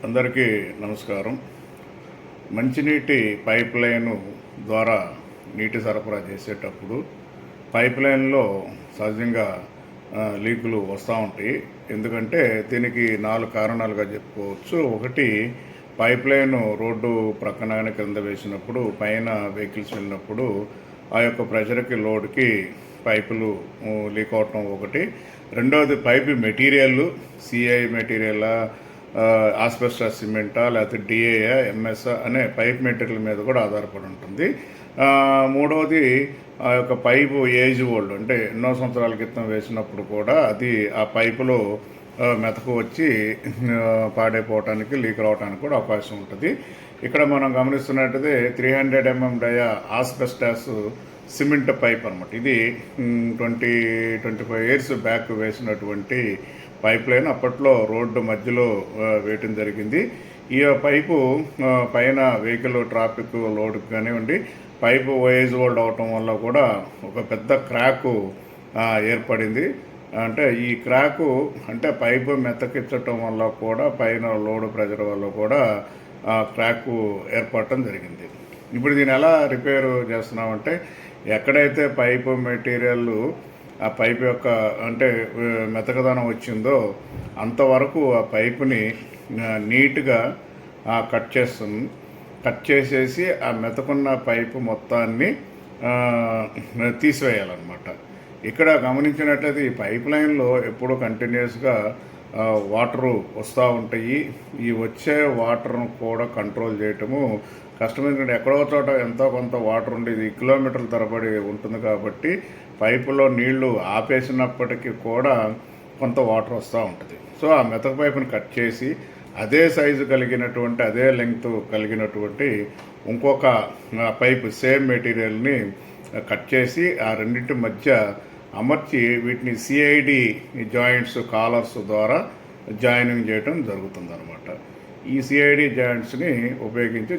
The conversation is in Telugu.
అందరికీ నమస్కారం. మంచినీటి పైప్ లైను ద్వారా నీటి సరఫరా చేసేటప్పుడు పైప్ లైన్లో సహజంగా లీకులు వస్తూ ఉంటాయి. ఎందుకంటే దీనికి 4 కారణాలుగా చెప్పుకోవచ్చు. ఒకటి, పైప్ లైను రోడ్డు ప్రక్కన కింద వేసినప్పుడు పైన వెహికల్స్ వెళ్ళినప్పుడు ఆ యొక్క ప్రెషర్కి లోడ్కి పైపులు లీక్ అవటం ఒకటి. రెండవది, pipe material CI material, asbestos సిమెంటా లేకపోతే డిఏయా ఎంఎస్ అనే పైప్ మెటీరియల్ మీద కూడా ఆధారపడి ఉంటుంది. మూడవది, ఆ యొక్క పైపు ఏజ్ ఓల్డ్, అంటే ఎన్నో సంవత్సరాల క్రితం వేసినప్పుడు కూడా అది ఆ పైపులో మెతకు వచ్చి పాడైపోవటానికి, లీక్ రావడానికి కూడా అవకాశం ఉంటుంది. ఇక్కడ మనం గమనిస్తున్నట్టయితే 300 mm డయా ఆస్బెస్టాస్ సిమెంట్ పైప్ అనమాట. ఇది 25 years బ్యాక్ వేసినటువంటి పైప్ లైన్. అప్పట్లో రోడ్డు మధ్యలో వేయటం జరిగింది. ఈ పైపు పైన వెహికల్ ట్రాఫిక్ లోడ్కి కానివ్వండి, పైపు ఏజ్ ఓల్డ్ అవటం వల్ల కూడా ఒక పెద్ద క్రాకు ఏర్పడింది. అంటే ఈ క్రాకు అంటే పైపు మెత్తకిచ్చటం వల్ల కూడా పైన లోడ్ ప్రెజర్ వల్ల కూడా క్రాకు ఏర్పడటం జరిగింది. ఇప్పుడు దీన్ని ఎలా రిపేర్ చేస్తున్నామంటే, ఎక్కడైతే పైపు మెటీరియల్ ఆ పైపు యొక్క అంటే మెతకదనం వచ్చిందో అంతవరకు ఆ పైపుని నీట్గా కట్ చేసేసి ఆ మెతకున్న పైపు మొత్తాన్ని తీసివేయాలన్నమాట. ఇక్కడ గమనించినట్లయితే ఈ పైప్ లైన్లో ఎప్పుడూ కంటిన్యూస్గా వాటరు వస్తూ ఉంటాయి. ఈ వచ్చే వాటర్ను కూడా కంట్రోల్ చేయటము కష్టమైనటువంటి, ఎక్కడో చోట ఎంతో కొంత వాటర్ ఉండేది కిలోమీటర్ల తరబడి ఉంటుంది కాబట్టి పైపులో నీళ్లు ఆపేసినప్పటికీ కూడా కొంత వాటర్ వస్తూ ఉంటుంది. సో ఆ మెతక పైపుని కట్ చేసి అదే సైజు కలిగినటువంటి, అదే లెంగ్త్ కలిగినటువంటి ఇంకొక పైపు సేమ్ మెటీరియల్ని కట్ చేసి ఆ రెండింటి మధ్య అమర్చి వీటిని సిఐడి జాయింట్స్ కాలర్స్ ద్వారా జాయినింగ్ చేయడం జరుగుతుందన్నమాట. ఈ సిఐడి జాయింట్స్ని ఉపయోగించి